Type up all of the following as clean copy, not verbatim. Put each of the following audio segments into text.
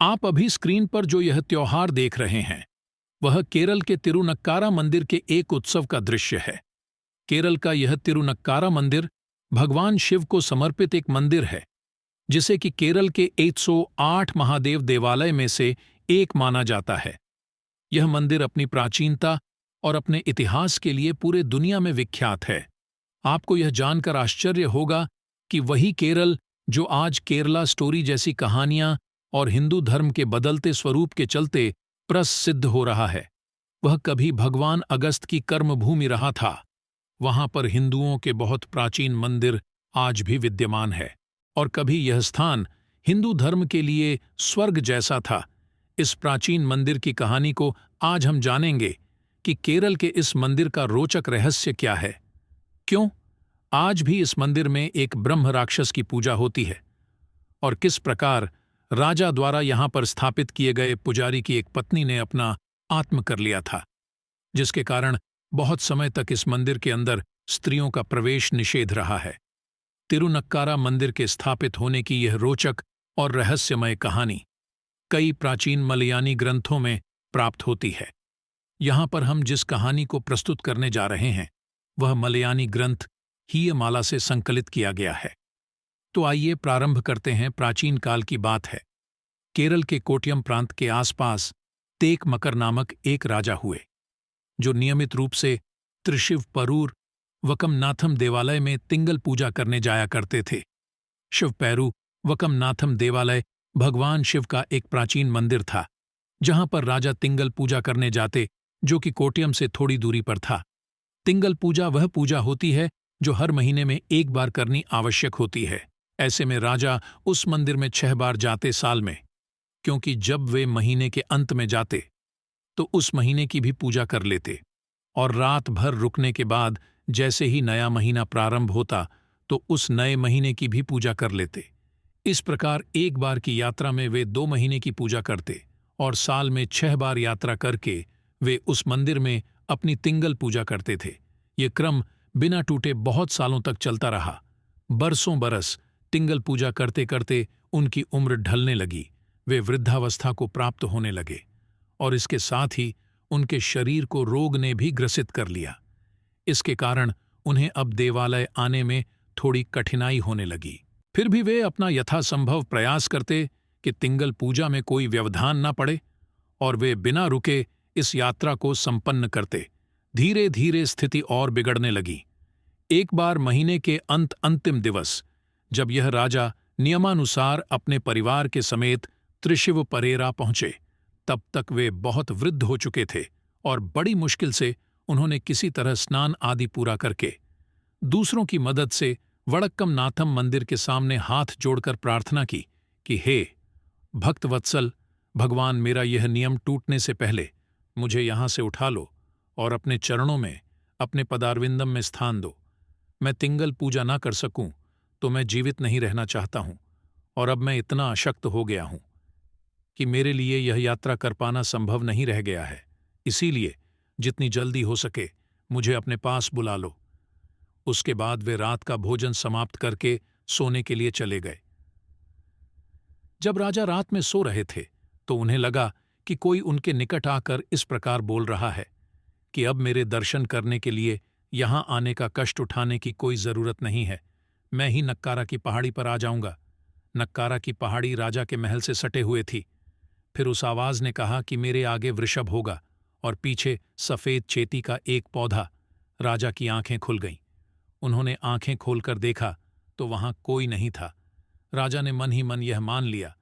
आप अभी स्क्रीन पर जो यह त्योहार देख रहे हैं वह केरल के तिरुनक्कारा मंदिर के एक उत्सव का दृश्य है। केरल का यह तिरुनक्कारा मंदिर भगवान शिव को समर्पित एक मंदिर है, जिसे कि केरल के 108 महादेव देवालय में से एक माना जाता है। यह मंदिर अपनी प्राचीनता और अपने इतिहास के लिए पूरे दुनिया में विख्यात है। आपको यह जानकर आश्चर्य होगा कि वही केरल जो आज केरला स्टोरी जैसी कहानियां और हिंदू धर्म के बदलते स्वरूप के चलते प्रसिद्ध हो रहा है, वह कभी भगवान अगस्त की कर्मभूमि रहा था। वहां पर हिंदुओं के बहुत प्राचीन मंदिर आज भी विद्यमान है और कभी यह स्थान हिंदू धर्म के लिए स्वर्ग जैसा था। इस प्राचीन मंदिर की कहानी को आज हम जानेंगे कि केरल के इस मंदिर का रोचक रहस्य क्या है। क्यों आज भी इस मंदिर में एक ब्रह्म राक्षस की पूजा होती है और किस प्रकार राजा द्वारा यहां पर स्थापित किए गए पुजारी की एक पत्नी ने अपना आत्म कर लिया था, जिसके कारण बहुत समय तक इस मंदिर के अंदर स्त्रियों का प्रवेश निषेध रहा है। तिरुनक्कारा मंदिर के स्थापित होने की यह रोचक और रहस्यमय कहानी कई प्राचीन मलयानी ग्रंथों में प्राप्त होती है। यहां पर हम जिस कहानी को प्रस्तुत करने जा रहे हैं वह मलयानी ग्रंथ हीयमाला से संकलित किया गया है। तो आइए प्रारंभ करते हैं। प्राचीन काल की बात है। केरल के कोट्यम प्रांत के आसपास तेक मकर नामक एक राजा हुए, जो नियमित रूप से त्रिशिव परूर वकमनाथम देवालय में तिंगल पूजा करने जाया करते थे। शिव पेरू वकमनाथम देवालय भगवान शिव का एक प्राचीन मंदिर था, जहां पर राजा तिंगल पूजा करने जाते, जो कि कोट्यम से थोड़ी दूरी पर था। तिंगल पूजा वह पूजा होती है जो हर महीने में एक बार करनी आवश्यक होती है। ऐसे में राजा उस मंदिर में 6 बार जाते साल में, क्योंकि जब वे महीने के अंत में जाते तो उस महीने की भी पूजा कर लेते और रात भर रुकने के बाद जैसे ही नया महीना प्रारंभ होता तो उस नए महीने की भी पूजा कर लेते। इस प्रकार एक बार की यात्रा में वे 2 महीने की पूजा करते और साल में 6 बार यात्रा करके वे उस मंदिर में अपनी तिंगल पूजा करते थे। ये क्रम बिना टूटे बहुत सालों तक चलता रहा। बरसों बरस तिंगल पूजा करते करते उनकी उम्र ढलने लगी। वे वृद्धावस्था को प्राप्त होने लगे और इसके साथ ही उनके शरीर को रोग ने भी ग्रसित कर लिया। इसके कारण उन्हें अब देवालय आने में थोड़ी कठिनाई होने लगी। फिर भी वे अपना यथासंभव प्रयास करते कि तिंगल पूजा में कोई व्यवधान न पड़े और वे बिना रुके इस यात्रा को संपन्न करते। धीरे धीरे स्थिति और बिगड़ने लगी। एक बार महीने के अंतिम दिवस, जब यह राजा नियमानुसार अपने परिवार के समेत त्रिशिव परेरा पहुंचे, तब तक वे बहुत वृद्ध हो चुके थे और बड़ी मुश्किल से उन्होंने किसी तरह स्नान आदि पूरा करके दूसरों की मदद से वड़क्कम नाथम मंदिर के सामने हाथ जोड़कर प्रार्थना की कि हे भक्तवत्सल भगवान, मेरा यह नियम टूटने से पहले मुझे यहां से उठा लो और अपने चरणों में, अपने पदारविंदम में स्थान दो। मैं तिंगल पूजा ना कर सकूं तो मैं जीवित नहीं रहना चाहता हूं और अब मैं इतना अशक्त हो गया हूं कि मेरे लिए यह यात्रा कर पाना संभव नहीं रह गया है। इसीलिए जितनी जल्दी हो सके मुझे अपने पास बुला लो। उसके बाद वे रात का भोजन समाप्त करके सोने के लिए चले गए। जब राजा रात में सो रहे थे तो उन्हें लगा कि कोई उनके निकट आकर इस प्रकार बोल रहा है कि अब मेरे दर्शन करने के लिए यहां आने का कष्ट उठाने की कोई जरूरत नहीं है। मैं ही नक्कारा की पहाड़ी पर आ जाऊंगा। नक्कारा की पहाड़ी राजा के महल से सटे हुए थी। फिर उस आवाज ने कहा कि मेरे आगे वृषभ होगा और पीछे सफेद चेती का एक पौधा। राजा की आंखें खुल गईं। उन्होंने आंखें खोलकर देखा तो वहां कोई नहीं था। राजा ने मन ही मन यह मान लिया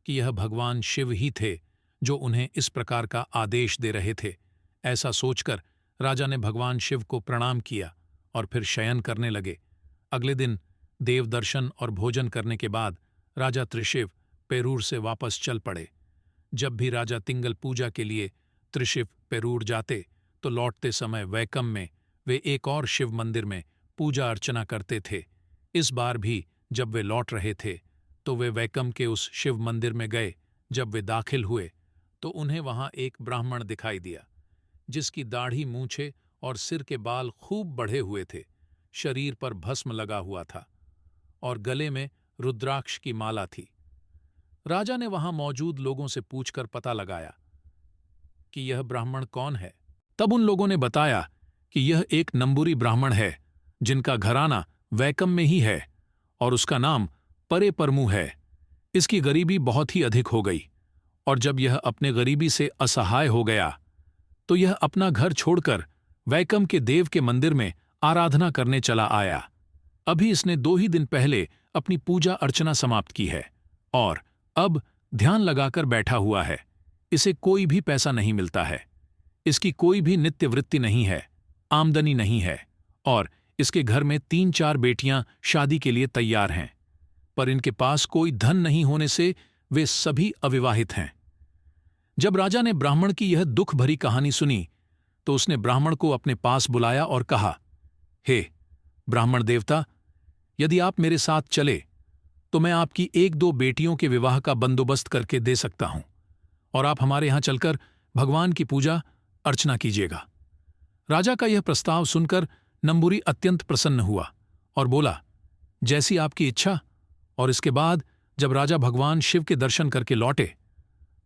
कि यह भगवान शिव ही थे जो उन्हें इस प्रकार का आदेश दे रहे थे। ऐसा सोचकर राजा ने भगवान शिव को प्रणाम किया और फिर शयन करने लगे। अगले दिन देव दर्शन और भोजन करने के बाद राजा त्रिशिव पेरूर से वापस चल पड़े। जब भी राजा तिंगल पूजा के लिए त्रिशिव पेरूर जाते तो लौटते समय वैकम में वे एक और शिव मंदिर में पूजा अर्चना करते थे। इस बार भी जब वे लौट रहे थे तो वे वैकम के उस शिव मंदिर में गए। जब वे दाखिल हुए तो उन्हें वहां एक ब्राह्मण दिखाई दिया, जिसकी दाढ़ी, मूंछें और सिर के बाल खूब बढ़े हुए थे। शरीर पर भस्म लगा हुआ था और गले में रुद्राक्ष की माला थी। राजा ने वहां मौजूद लोगों से पूछकर पता लगाया कि यह ब्राह्मण कौन है। तब उन लोगों ने बताया कि यह एक नंबूरी ब्राह्मण है जिनका घराना वैकम में ही है और उसका नाम परे परमू है। इसकी गरीबी बहुत ही अधिक हो गई और जब यह अपने गरीबी से असहाय हो गया तो यह अपना घर छोड़कर वैकम के देव के मंदिर में आराधना करने चला आया। अभी इसने 2 ही दिन पहले अपनी पूजा अर्चना समाप्त की है और अब ध्यान लगाकर बैठा हुआ है। इसे कोई भी पैसा नहीं मिलता है, इसकी कोई भी नित्य वृत्ति नहीं है, आमदनी नहीं है और इसके घर में 3-4 बेटियां शादी के लिए तैयार हैं, पर इनके पास कोई धन नहीं होने से वे सभी अविवाहित हैं। जब राजा ने ब्राह्मण की यह दुख भरी कहानी सुनी तो उसने ब्राह्मण को अपने पास बुलाया और कहा, हे ब्राह्मण देवता, यदि आप मेरे साथ चले तो मैं आपकी 1-2 बेटियों के विवाह का बंदोबस्त करके दे सकता हूं और आप हमारे यहां चलकर भगवान की पूजा अर्चना कीजिएगा। राजा का यह प्रस्ताव सुनकर नंबूरी अत्यंत प्रसन्न हुआ और बोला, जैसी आपकी इच्छा। और इसके बाद जब राजा भगवान शिव के दर्शन करके लौटे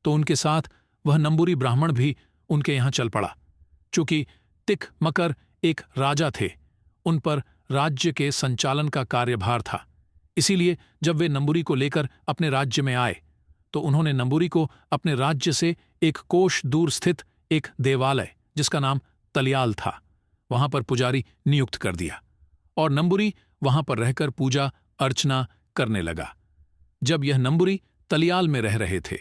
तो उनके साथ वह नंबूरी ब्राह्मण भी उनके यहां चल पड़ा। चूंकि तिक मकर एक राजा थे, उन पर राज्य के संचालन का कार्यभार था, इसीलिए जब वे नंबूरी को लेकर अपने राज्य में आए तो उन्होंने नंबूरी को अपने राज्य से एक कोष दूर स्थित एक देवालय जिसका नाम तलियाल था वहां पर पुजारी नियुक्त कर दिया और नंबूरी वहां पर रहकर पूजा अर्चना करने लगा। जब यह नंबूरी तलियाल में रह रहे थे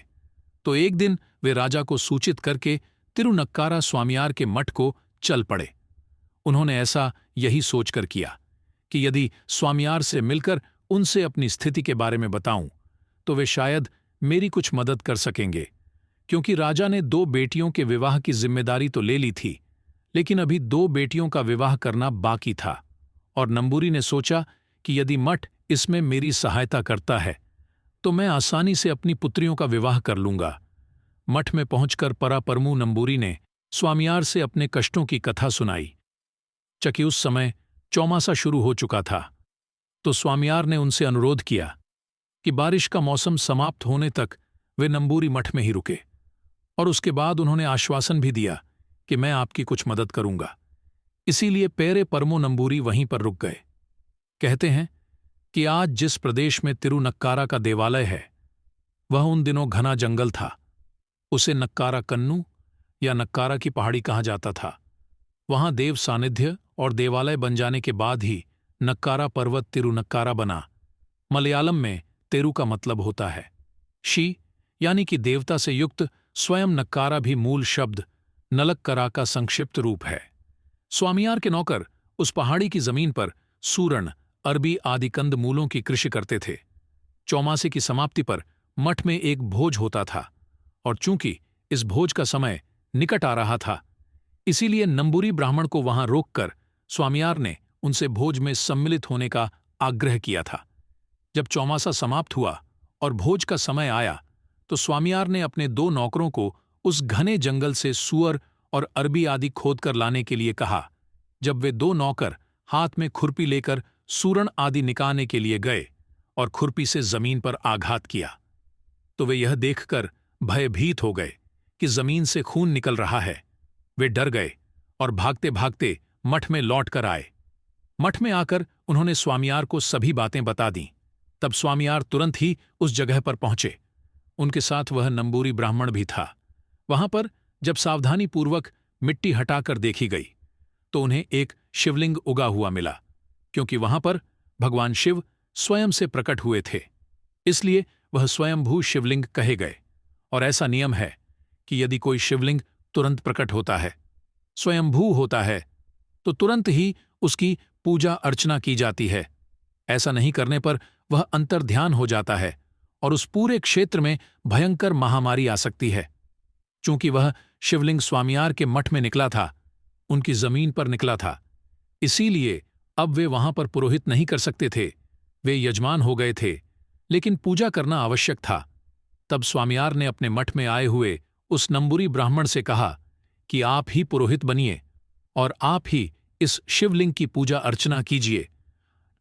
तो एक दिन वे राजा को सूचित करके तिरुनक्कारा स्वामियार के मठ को चल पड़े। उन्होंने ऐसा यही सोचकर किया कि यदि स्वामियार से मिलकर उनसे अपनी स्थिति के बारे में बताऊं तो वे शायद मेरी कुछ मदद कर सकेंगे, क्योंकि राजा ने 2 बेटियों के विवाह की जिम्मेदारी तो ले ली थी, लेकिन अभी 2 बेटियों का विवाह करना बाकी था और नंबूरी ने सोचा कि यदि मठ इसमें मेरी सहायता करता है तो मैं आसानी से अपनी पुत्रियों का विवाह कर लूंगा। मठ में पहुंचकर परापरमू नंबूरी ने स्वामियार से अपने कष्टों की कथा सुनाई। चूंकि उस समय चौमासा शुरू हो चुका था तो स्वामियार ने उनसे अनुरोध किया कि बारिश का मौसम समाप्त होने तक वे नंबूरी मठ में ही रुके और उसके बाद उन्होंने आश्वासन भी दिया कि मैं आपकी कुछ मदद करूंगा। इसीलिए पेरे परमो नंबूरी वहीं पर रुक गए। कहते हैं कि आज जिस प्रदेश में तिरुनक्कारा का देवालय है वह उन दिनों घना जंगल था। उसे नक्कारा कन्नू या नक्कारा की पहाड़ी कहा जाता था। वहां देव सानिध्य और देवालय बन जाने के बाद ही नक्कारा पर्वत तिरुनक्कारा बना। मलयालम में तेरु का मतलब होता है शी, यानी कि देवता से युक्त। स्वयं नक्कारा भी मूल शब्द नलक्करा का संक्षिप्त रूप है। स्वामियार के नौकर उस पहाड़ी की जमीन पर सूरण, अरबी आदि कंद मूलों की कृषि करते थे। चौमासे की समाप्ति पर मठ में एक भोज होता था और चूंकि इस भोज का समय निकट आ रहा था इसीलिए नंबूरी ब्राह्मण को वहां रोककर स्वामियार ने उनसे भोज में सम्मिलित होने का आग्रह किया था। जब चौमासा समाप्त हुआ और भोज का समय आया तो स्वामियार ने अपने 2 नौकरों को उस घने जंगल से सूअर और अरबी आदि खोदकर लाने के लिए कहा। जब वे 2 नौकर हाथ में खुरपी लेकर सूरण आदि निकालने के लिए गए और खुरपी से जमीन पर आघात किया तो वे यह देखकर भयभीत हो गए कि जमीन से खून निकल रहा है। वे डर गए और भागते भागते मठ में लौट कर आए। मठ में आकर उन्होंने स्वामियार को सभी बातें बता दीं। तब स्वामियार तुरंत ही उस जगह पर पहुंचे। उनके साथ वह नंबूरी ब्राह्मण भी था। वहां पर जब सावधानीपूर्वक मिट्टी हटाकर देखी गई तो उन्हें एक शिवलिंग उगा हुआ मिला, क्योंकि वहां पर भगवान शिव स्वयं से प्रकट हुए थे, इसलिए वह स्वयंभू शिवलिंग कहे गए। और ऐसा नियम है कि यदि कोई शिवलिंग तुरंत प्रकट होता है, स्वयंभू होता है, तो तुरंत ही उसकी पूजा अर्चना की जाती है। ऐसा नहीं करने पर वह अंतर्ध्यान हो जाता है और उस पूरे क्षेत्र में भयंकर महामारी आ सकती है। चूंकि वह शिवलिंग स्वामियार के मठ में निकला था, उनकी जमीन पर निकला था, इसीलिए अब वे वहां पर पुरोहित नहीं कर सकते थे। वे यजमान हो गए थे, लेकिन पूजा करना आवश्यक था। तब स्वामियार ने अपने मठ में आए हुए उस नंबूरी ब्राह्मण से कहा कि आप ही पुरोहित बनिए और आप ही इस शिवलिंग की पूजा अर्चना कीजिए।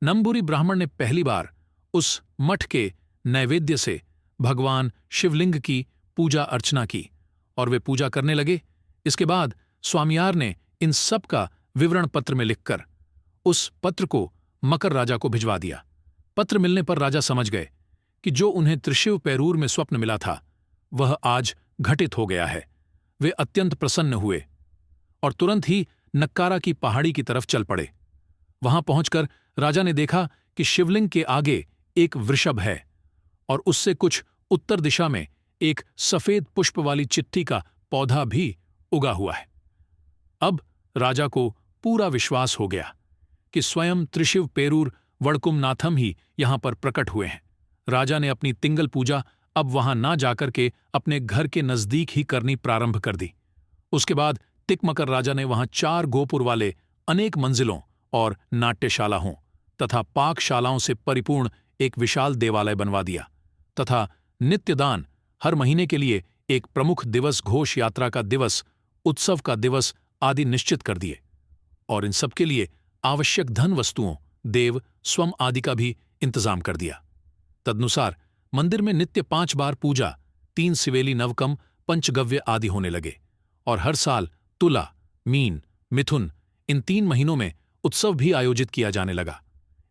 नंबूरी ब्राह्मण ने पहली बार उस मठ के नैवेद्य से भगवान शिवलिंग की पूजा अर्चना की और वे पूजा करने लगे। इसके बाद स्वामियार ने इन सब का विवरण पत्र में लिखकर उस पत्र को मकर राजा को भिजवा दिया। पत्र मिलने पर राजा समझ गए कि जो उन्हें त्रिशिव पेरूर में स्वप्न मिला था वह आज घटित हो गया है। वे अत्यंत प्रसन्न हुए और तुरंत ही नक्कारा की पहाड़ी की तरफ चल पड़े। वहां पहुंचकर राजा ने देखा कि शिवलिंग के आगे एक वृषभ है और उससे कुछ उत्तर दिशा में एक सफेद पुष्प वाली चिट्ठी का पौधा भी उगा हुआ है। अब राजा को पूरा विश्वास हो गया कि स्वयं त्रिशिव पेरूर वड़कुमनाथम ही यहां पर प्रकट हुए हैं। राजा ने अपनी तिंगल पूजा अब वहां ना जाकर के अपने घर के नजदीक ही करनी प्रारंभ कर दी। उसके बाद तिकमकर राजा ने वहां 4 गोपुर वाले अनेक मंजिलों और नाट्यशालाओं तथा पाकशालाओं से परिपूर्ण एक विशाल देवालय बनवा दिया तथा नित्यदान हर महीने के लिए एक प्रमुख दिवस, घोष यात्रा का दिवस, उत्सव का दिवस आदि निश्चित कर दिए और इन सबके लिए आवश्यक धन वस्तुओं, देव, स्वम आदि का भी इंतजाम कर दिया। तदनुसार मंदिर में नित्य 5 बार पूजा, 3 सिवेली नवकम, पंचगव्य आदि होने लगे और हर साल तुला, मीन, मिथुन इन 3 महीनों में उत्सव भी आयोजित किया जाने लगा।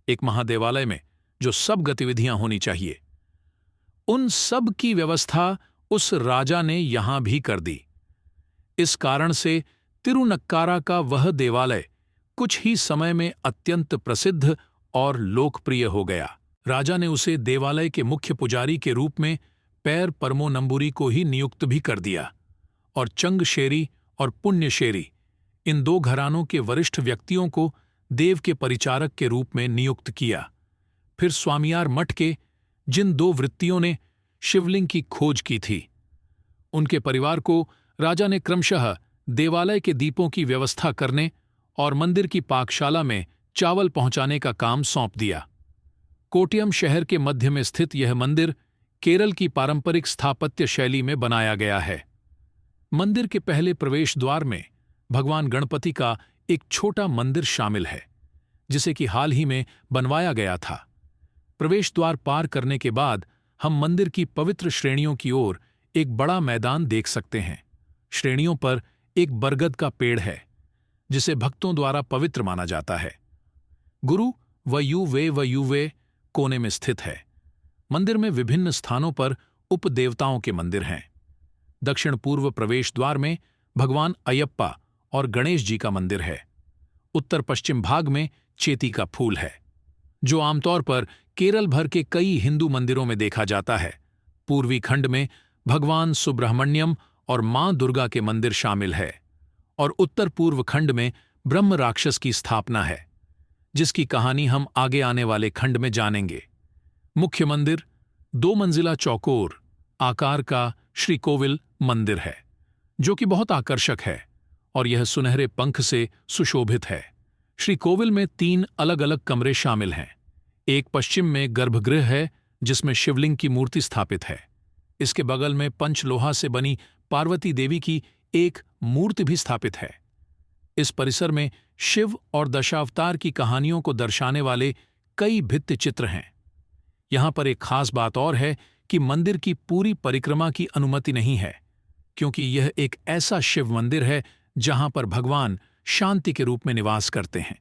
एक महादेवालय में जो सब गतिविधियां होनी चाहिए उन सब की व्यवस्था उस राजा ने यहां भी कर दी। इस कारण से तिरुनक्कारा का वह देवालय कुछ ही समय में अत्यंत प्रसिद्ध और लोकप्रिय हो गया। राजा ने उसे देवालय के मुख्य पुजारी के रूप में पैर परमोनंबुरी को ही नियुक्त भी कर दिया और चंगशेरी और पुण्यशेरी इन 2 घरानों के वरिष्ठ व्यक्तियों को देव के परिचारक के रूप में नियुक्त किया। फिर स्वामियार मठ के जिन 2 वृत्तियों ने शिवलिंग की खोज की थी उनके परिवार को राजा ने क्रमशः देवालय के दीपों की व्यवस्था करने और मंदिर की पाकशाला में चावल पहुंचाने का काम सौंप दिया। कोट्यम शहर के मध्य में स्थित यह मंदिर केरल की पारंपरिक स्थापत्य शैली में बनाया गया है। मंदिर के पहले प्रवेश द्वार में भगवान गणपति का एक छोटा मंदिर शामिल है जिसे कि हाल ही में बनवाया गया था। प्रवेश द्वार पार करने के बाद हम मंदिर की पवित्र श्रेणियों की ओर एक बड़ा मैदान देख सकते हैं। श्रेणियों पर एक बरगद का पेड़ है जिसे भक्तों द्वारा पवित्र माना जाता है। गुरु वयुवे कोने में स्थित है। मंदिर में विभिन्न स्थानों पर उपदेवताओं के मंदिर हैं। दक्षिण पूर्व प्रवेश द्वार में भगवान अयप्पा और गणेश जी का मंदिर है। उत्तर पश्चिम भाग में चेती का फूल है जो आमतौर पर केरल भर के कई हिंदू मंदिरों में देखा जाता है। पूर्वी खंड में भगवान सुब्रह्मण्यम और मां दुर्गा के मंदिर शामिल है और उत्तर पूर्व खंड में ब्रह्म राक्षस की स्थापना है जिसकी कहानी हम आगे आने वाले खंड में जानेंगे। मुख्य मंदिर 2 मंजिला चौकोर आकार का श्रीकोविल मंदिर है जो कि बहुत आकर्षक है और यह सुनहरे पंख से सुशोभित है। श्रीकोविल में 3 अलग अलग कमरे शामिल हैं। एक पश्चिम में गर्भगृह है जिसमें शिवलिंग की मूर्ति स्थापित है। इसके बगल में पंचलोहा से बनी पार्वती देवी की एक मूर्ति भी स्थापित है। इस परिसर में शिव और दशावतार की कहानियों को दर्शाने वाले कई भित्ति चित्र हैं। यहां पर एक खास बात और है कि मंदिर की पूरी परिक्रमा की अनुमति नहीं है क्योंकि यह एक ऐसा शिव मंदिर है जहां पर भगवान शांति के रूप में निवास करते हैं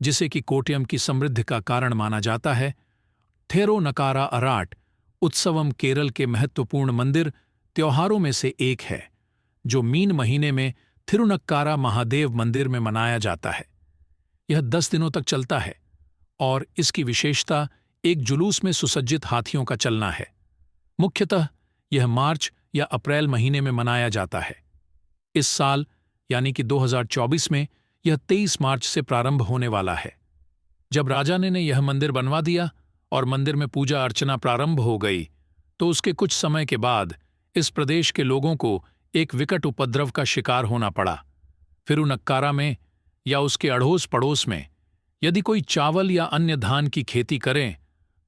जिसे कि कोट्यम की समृद्धि का कारण माना जाता है। थिरुनक्कारा अराट उत्सवम केरल के महत्वपूर्ण मंदिर त्योहारों में से एक है जो मीन महीने में थिरुनक्कारा महादेव मंदिर में मनाया जाता है। यह 10 दिनों तक चलता है और इसकी विशेषता एक जुलूस में सुसज्जित हाथियों का चलना है। मुख्यतः यह मार्च या अप्रैल महीने में मनाया जाता है। इस साल यानी कि 2024 में यह 23 मार्च से प्रारंभ होने वाला है। जब राजा ने यह मंदिर बनवा दिया और मंदिर में पूजा अर्चना प्रारंभ हो गई तो उसके कुछ समय के बाद इस प्रदेश के लोगों को एक विकट उपद्रव का शिकार होना पड़ा। थिरुनक्कारा में या उसके अड़ोस पड़ोस में यदि कोई चावल या अन्य धान की खेती करें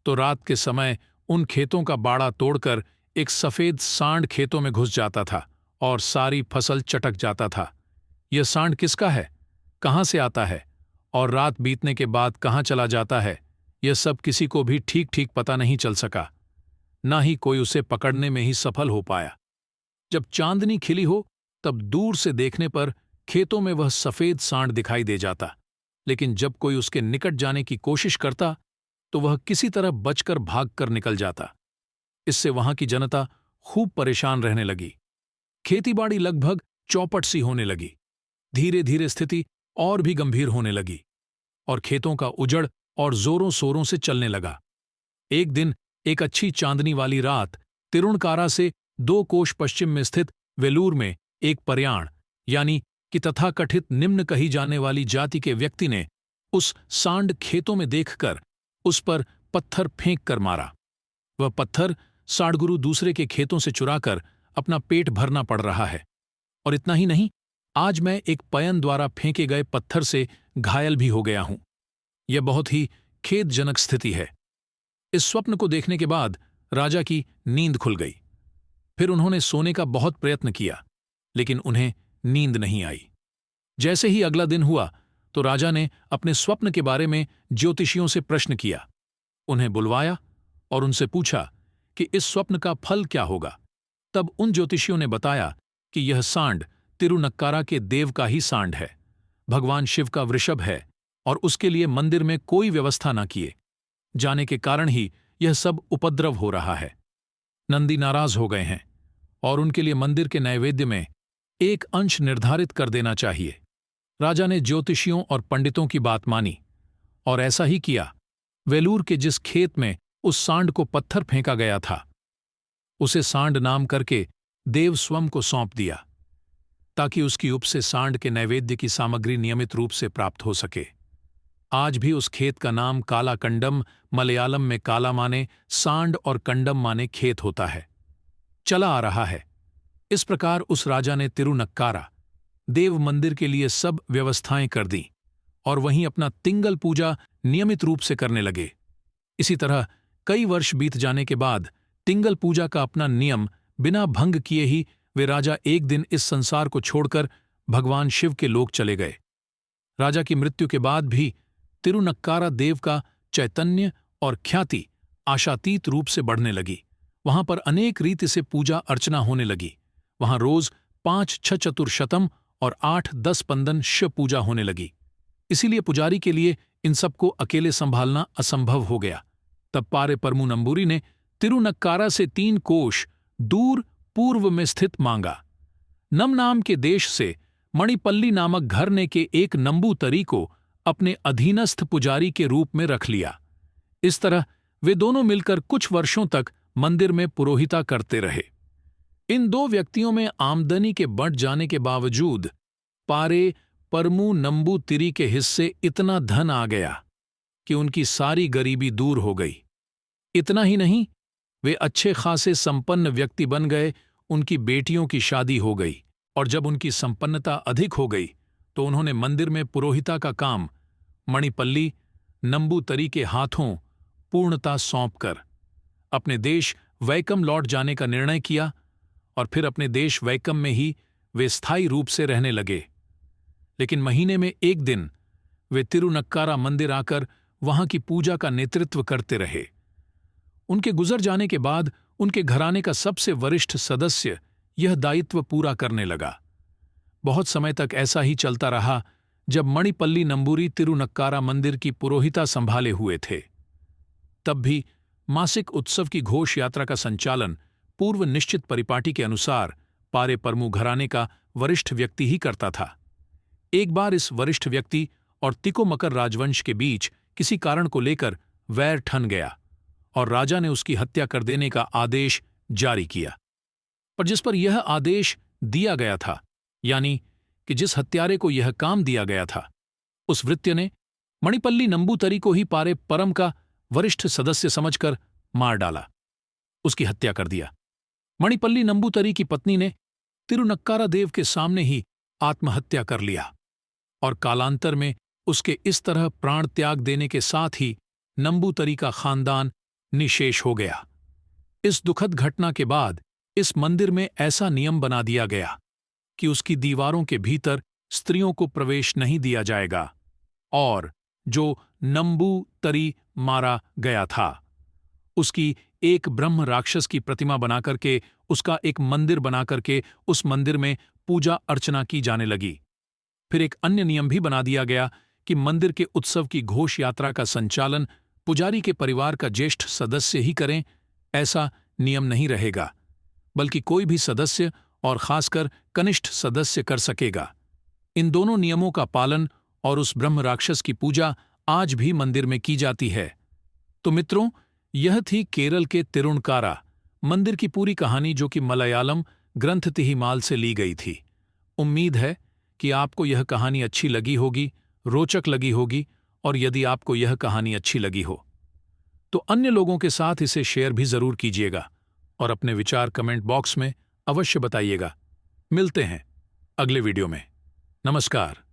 तो रात के समय उन खेतों का बाड़ा तोड़कर एक सफेद सांड खेतों में घुस जाता था और सारी फसल चटक जाता था। यह सांड किसका है, कहाँ से आता है और रात बीतने के बाद कहाँ चला जाता है, यह सब किसी को भी ठीक ठीक पता नहीं चल सका। ना ही कोई उसे पकड़ने में ही सफल हो पाया। जब चांदनी खिली हो तब दूर से देखने पर खेतों में वह सफेद सांड दिखाई दे जाता, लेकिन जब कोई उसके निकट जाने की कोशिश करता तो वह किसी तरह बचकर भागकर निकल जाता। इससे वहां की जनता खूब परेशान रहने लगी। खेतीबाड़ी लगभग चौपट सी होने लगी। धीरे धीरे स्थिति और भी गंभीर होने लगी और खेतों का उजड़ और जोरों शोरों से चलने लगा। एक दिन एक अच्छी चांदनी वाली रात तिरुनकारा से 2 कोश पश्चिम में स्थित वेलूर में एक परयाण यानी कि तथाकथित निम्न कही जाने वाली जाति के व्यक्ति ने उस सांड खेतों में देखकर उस पर पत्थर फेंक कर मारा। वह पत्थर साड़गुरु दूसरे के खेतों से चुराकर अपना पेट भरना पड़ रहा है। और इतना ही नहीं, आज मैं एक पयन द्वारा फेंके गए पत्थर से घायल भी हो गया हूं। यह बहुत ही खेदजनक स्थिति है। इस स्वप्न को देखने के बाद राजा की नींद खुल गई। फिर उन्होंने सोने का बहुत प्रयत्न किया, लेकिन उन्हें नींद नहीं आई। जैसे ही अगला दिन हुआ तो राजा ने अपने स्वप्न के बारे में ज्योतिषियों से प्रश्न किया। उन्हें बुलवाया और उनसे पूछा कि इस स्वप्न का फल क्या होगा। तब उन ज्योतिषियों ने बताया कि यह सांड तिरुनक्कारा के देव का ही सांड है, भगवान शिव का वृषभ है और उसके लिए मंदिर में कोई व्यवस्था न किए जाने के कारण ही यह सब उपद्रव हो रहा है। नंदी नाराज हो गए हैं और उनके लिए मंदिर के नैवेद्य में एक अंश निर्धारित कर देना चाहिए। राजा ने ज्योतिषियों और पंडितों की बात मानी और ऐसा ही किया। वेलूर के जिस खेत में उस सांड को पत्थर फेंका गया था उसे सांड नाम करके देव स्वयं को सौंप दिया, ताकि उसकी उप से सांड के नैवेद्य की सामग्री नियमित रूप से प्राप्त हो सके। आज भी उस खेत का नाम काला कंडम, मलयालम में काला माने सांड और कंडम माने खेत होता है, चला आ रहा है। इस प्रकार उस राजा ने तिरुनक्कारा देव मंदिर के लिए सब व्यवस्थाएं कर दी और वहीं अपना तिंगल पूजा नियमित रूप से करने लगे। इसी तरह कई वर्ष बीत जाने के बाद तिंगल पूजा का अपना नियम बिना भंग किए ही वे राजा एक दिन इस संसार को छोड़कर भगवान शिव के लोक चले गए। राजा की मृत्यु के बाद भी तिरुनक्कारा देव का चैतन्य और ख्याति आशातीत रूप से बढ़ने लगी। वहां पर अनेक रीति से पूजा अर्चना होने लगी। वहां रोज 5-6 चतुर्शतम और 8-10 पंदन शिव पूजा होने लगी। इसीलिए पुजारी के लिए इन सबको अकेले संभालना असंभव हो गया। तब पारे परमू नंबूरी ने तिरुनक्कारा से 3 कोश दूर पूर्व में स्थित मांगा। नम नाम के देश से मणिपल्ली नामक घरने के एक नंबूतरी को अपने अधीनस्थ पुजारी के रूप में रख लिया। इस तरह वे दोनों मिलकर कुछ वर्षों तक मंदिर में पुरोहिता करते रहे। इन 2 व्यक्तियों में आमदनी के बढ़ जाने के बावजूद पारे परमू नंबूतिरी के हिस्से इतना धन आ गया कि उनकी सारी गरीबी दूर हो गई। इतना ही नहीं, वे अच्छे खासे संपन्न व्यक्ति बन गए। उनकी बेटियों की शादी हो गई और जब उनकी संपन्नता अधिक हो गई तो उन्होंने मंदिर में पुरोहिता का काम मणिपल्ली नंबूतरी के हाथों पूर्णता सौंपकर अपने देश वैकम लौट जाने का निर्णय किया और फिर अपने देश वैकम में ही वे स्थायी रूप से रहने लगे। लेकिन महीने में एक दिन वे तिरुनक्कारा मंदिर आकर वहां की पूजा का नेतृत्व करते रहे। उनके गुजर जाने के बाद उनके घराने का सबसे वरिष्ठ सदस्य यह दायित्व पूरा करने लगा। बहुत समय तक ऐसा ही चलता रहा। जब मणिपल्ली नंबूरी तिरुनक्कारा मंदिर की पुरोहिता संभाले हुए थे, तब भी मासिक उत्सव की घोष यात्रा का संचालन पूर्व निश्चित परिपाटी के अनुसार पारे परमू घराने का वरिष्ठ व्यक्ति ही करता था। एक बार इस वरिष्ठ व्यक्ति और तिकोमकर राजवंश के बीच किसी कारण को लेकर वैर ठन गया और राजा ने उसकी हत्या कर देने का आदेश जारी किया। पर जिस पर यह आदेश दिया गया था, यानी कि जिस हत्यारे को यह काम दिया गया था, उस वृत्य ने मणिपल्ली नंबूतरी को ही पारे परम का वरिष्ठ सदस्य समझकर मार डाला, उसकी हत्या कर दिया। मणिपल्ली नंबूतरी की पत्नी ने तिरुनक्कारा देव के सामने ही आत्महत्या कर लिया और कालांतर में उसके इस तरह प्राण त्याग देने के साथ ही नंबूतरी का खानदान निशेष हो गया। इस दुखद घटना के बाद इस मंदिर में ऐसा नियम बना दिया गया कि उसकी दीवारों के भीतर स्त्रियों को प्रवेश नहीं दिया जाएगा और जो नंबूतरी मारा गया था उसकी एक ब्रह्म राक्षस की प्रतिमा बना करके उसका एक मंदिर बना करके उस मंदिर में पूजा अर्चना की जाने लगी। फिर एक अन्य नियम भी बना दिया गया कि मंदिर के उत्सव की घोष यात्रा का संचालन पुजारी के परिवार का ज्येष्ठ सदस्य ही करें, ऐसा नियम नहीं रहेगा, बल्कि कोई भी सदस्य और खासकर कनिष्ठ सदस्य कर सकेगा। इन दोनों नियमों का पालन और उस ब्रह्म राक्षस की पूजा आज भी मंदिर में की जाती है। तो मित्रों, यह थी केरल के तिरुनकारा मंदिर की पूरी कहानी, जो कि मलयालम ग्रंथ तिहिमाल से ली गई थी। उम्मीद है कि आपको यह कहानी अच्छी लगी होगी, रोचक लगी होगी, और यदि आपको यह कहानी अच्छी लगी हो तो अन्य लोगों के साथ इसे शेयर भी जरूर कीजिएगा और अपने विचार कमेंट बॉक्स में अवश्य बताइएगा। मिलते हैं अगले वीडियो में। नमस्कार।